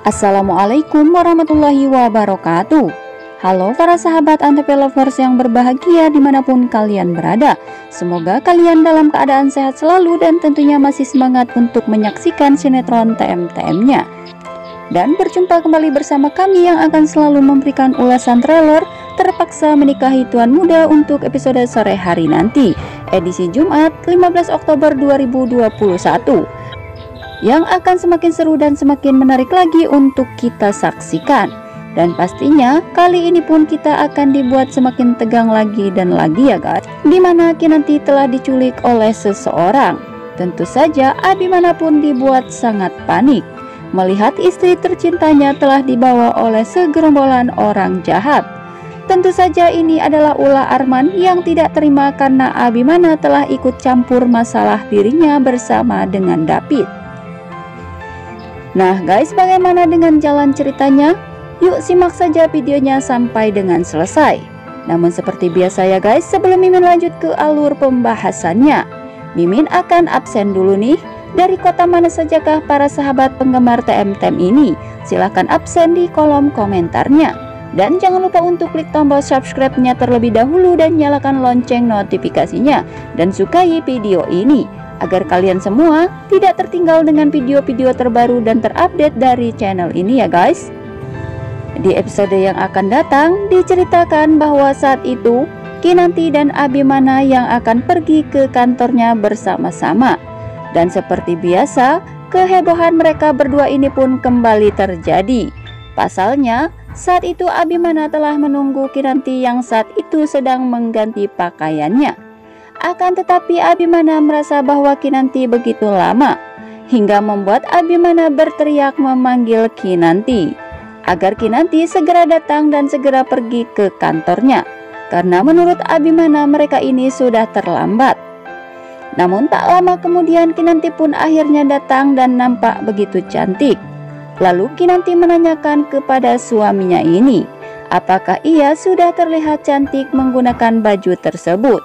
Assalamualaikum warahmatullahi wabarakatuh. Halo para sahabat Antv lovers yang berbahagia dimanapun kalian berada. Semoga kalian dalam keadaan sehat selalu dan tentunya masih semangat untuk menyaksikan sinetron TM-TM-nya. Dan berjumpa kembali bersama kami yang akan selalu memberikan ulasan trailer Terpaksa Menikahi Tuan Muda untuk episode sore hari nanti, edisi Jumat 15 Oktober 2021. Yang akan semakin seru dan semakin menarik lagi untuk kita saksikan. Dan pastinya kali ini pun kita akan dibuat semakin tegang lagi dan lagi ya guys, dimana Kinanti telah diculik oleh seseorang. Tentu saja Abimana pun dibuat sangat panik melihat istri tercintanya telah dibawa oleh segerombolan orang jahat. Tentu saja ini adalah ulah Arman yang tidak terima karena Abimana telah ikut campur masalah dirinya bersama dengan David. Nah guys, bagaimana dengan jalan ceritanya? Yuk simak saja videonya sampai dengan selesai. Namun seperti biasa ya guys, sebelum Mimin lanjut ke alur pembahasannya, Mimin akan absen dulu nih. Dari kota mana sajakah para sahabat penggemar TM-TM ini? Silahkan absen di kolom komentarnya. Dan jangan lupa untuk klik tombol subscribe-nya terlebih dahulu dan nyalakan lonceng notifikasinya. Dan sukai video ini agar kalian semua tidak tertinggal dengan video-video terbaru dan terupdate dari channel ini ya guys. Di episode yang akan datang diceritakan bahwa saat itu Kinanti dan Abimana yang akan pergi ke kantornya bersama-sama. Dan seperti biasa, kehebohan mereka berdua ini pun kembali terjadi. Pasalnya, saat itu Abimana telah menunggu Kinanti yang saat itu sedang mengganti pakaiannya. Akan tetapi Abimana merasa bahwa Kinanti begitu lama, hingga membuat Abimana berteriak memanggil Kinanti agar Kinanti segera datang dan segera pergi ke kantornya, karena menurut Abimana mereka ini sudah terlambat. Namun tak lama kemudian Kinanti pun akhirnya datang dan nampak begitu cantik. Lalu Kinanti menanyakan kepada suaminya ini, apakah ia sudah terlihat cantik menggunakan baju tersebut.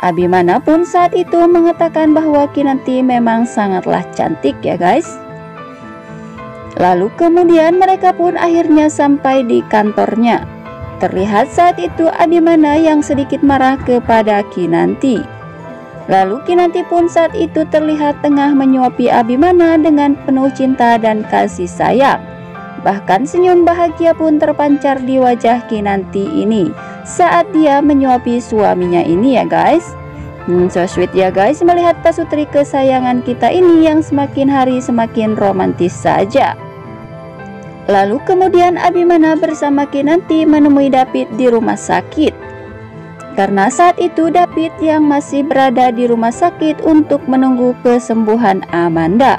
Abimana pun saat itu mengatakan bahwa Kinanti memang sangatlah cantik ya guys. Lalu kemudian mereka pun akhirnya sampai di kantornya. Terlihat saat itu Abimana yang sedikit marah kepada Kinanti. Lalu Kinanti pun saat itu terlihat tengah menyuapi Abimana dengan penuh cinta dan kasih sayang. Bahkan senyum bahagia pun terpancar di wajah Kinanti ini saat dia menyuapi suaminya ini ya guys. So sweet ya guys melihat pasutri kesayangan kita ini yang semakin hari semakin romantis saja. Lalu kemudian Abimana bersama Kinanti menemui David di rumah sakit. Karena saat itu David yang masih berada di rumah sakit untuk menunggu kesembuhan Amanda.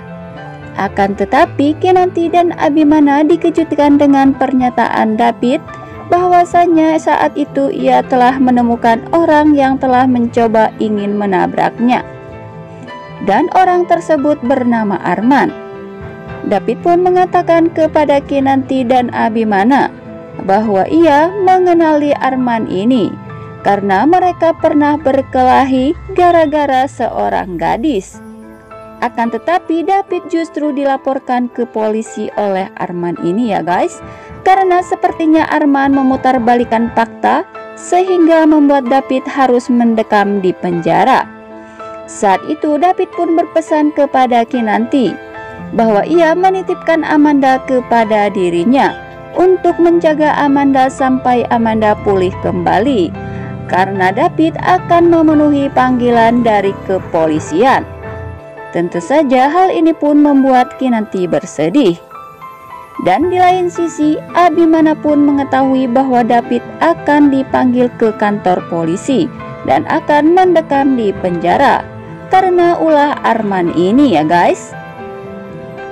Akan tetapi Kinanti dan Abimana dikejutkan dengan pernyataan David bahwasanya saat itu ia telah menemukan orang yang telah mencoba ingin menabraknya. Dan orang tersebut bernama Arman. David pun mengatakan kepada Kinanti dan Abimana bahwa ia mengenali Arman ini karena mereka pernah berkelahi gara-gara seorang gadis. Akan tetapi David justru dilaporkan ke polisi oleh Arman ini ya guys, karena sepertinya Arman memutarbalikan fakta sehingga membuat David harus mendekam di penjara. Saat itu David pun berpesan kepada Kinanti bahwa ia menitipkan Amanda kepada dirinya untuk menjaga Amanda sampai Amanda pulih kembali, karena David akan memenuhi panggilan dari kepolisian. Tentu saja hal ini pun membuat Kinanti bersedih. Dan di lain sisi Abimana pun mengetahui bahwa David akan dipanggil ke kantor polisi dan akan mendekam di penjara karena ulah Arman ini ya guys.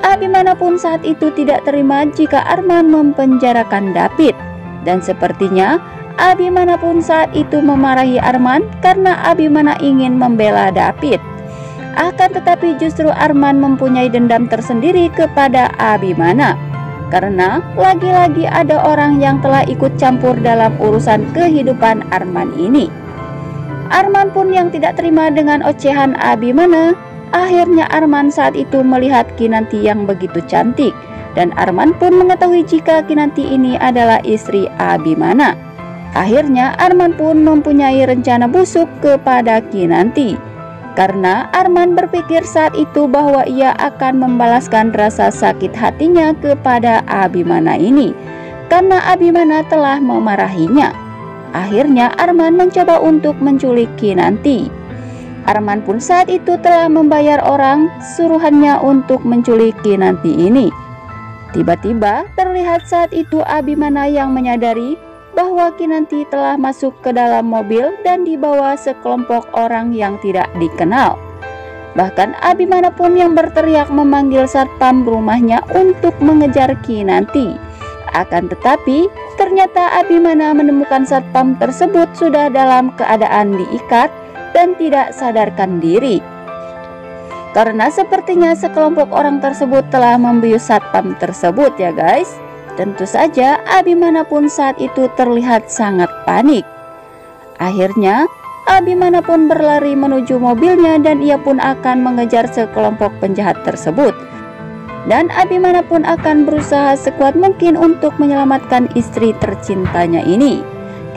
Abimana pun saat itu tidak terima jika Arman mempenjarakan David. Dan sepertinya Abimana pun saat itu memarahi Arman karena Abimana ingin membela David. Akan tetapi justru Arman mempunyai dendam tersendiri kepada Abimana, karena lagi-lagi ada orang yang telah ikut campur dalam urusan kehidupan Arman ini. Arman pun yang tidak terima dengan ocehan Abimana Akhirnya Arman saat itu melihat Kinanti yang begitu cantik, dan Arman pun mengetahui jika Kinanti ini adalah istri Abimana. Akhirnya Arman pun mempunyai rencana busuk kepada Kinanti, karena Arman berpikir saat itu bahwa ia akan membalaskan rasa sakit hatinya kepada Abimana ini, karena Abimana telah memarahinya. Akhirnya Arman mencoba untuk menculik Kinanti. Arman pun saat itu telah membayar orang suruhannya untuk menculik Kinanti ini. Tiba-tiba terlihat saat itu Abimana yang menyadari bahwa Kinanti telah masuk ke dalam mobil dan dibawa sekelompok orang yang tidak dikenal. Bahkan Abimana pun yang berteriak memanggil satpam rumahnya untuk mengejar Kinanti. Akan tetapi ternyata Abimana menemukan satpam tersebut sudah dalam keadaan diikat dan tidak sadarkan diri, karena sepertinya sekelompok orang tersebut telah membius satpam tersebut ya guys. Tentu saja Abimana pun saat itu terlihat sangat panik. Akhirnya Abimana pun berlari menuju mobilnya dan ia pun akan mengejar sekelompok penjahat tersebut. Dan Abimana pun akan berusaha sekuat mungkin untuk menyelamatkan istri tercintanya ini.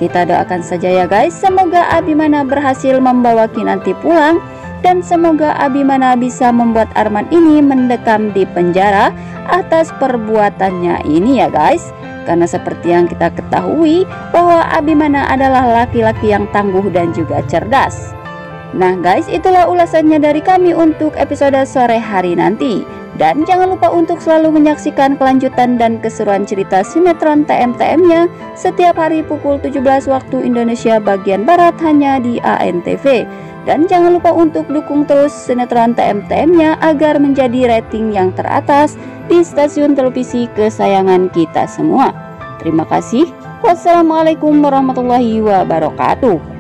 Kita doakan saja ya guys, semoga Abimana berhasil membawa Kinanti pulang, dan semoga Abimana bisa membuat Arman ini mendekam di penjara atas perbuatannya ini ya guys. Karena seperti yang kita ketahui bahwa Abimana adalah laki-laki yang tangguh dan juga cerdas. Nah guys, itulah ulasannya dari kami untuk episode sore hari nanti. Dan jangan lupa untuk selalu menyaksikan kelanjutan dan keseruan cerita sinetron TM-TM-nya setiap hari pukul 17 waktu Indonesia bagian Barat hanya di ANTV. Dan jangan lupa untuk dukung terus sinetron TM-TM-nya agar menjadi rating yang teratas di stasiun televisi kesayangan kita semua. Terima kasih. Wassalamualaikum warahmatullahi wabarakatuh.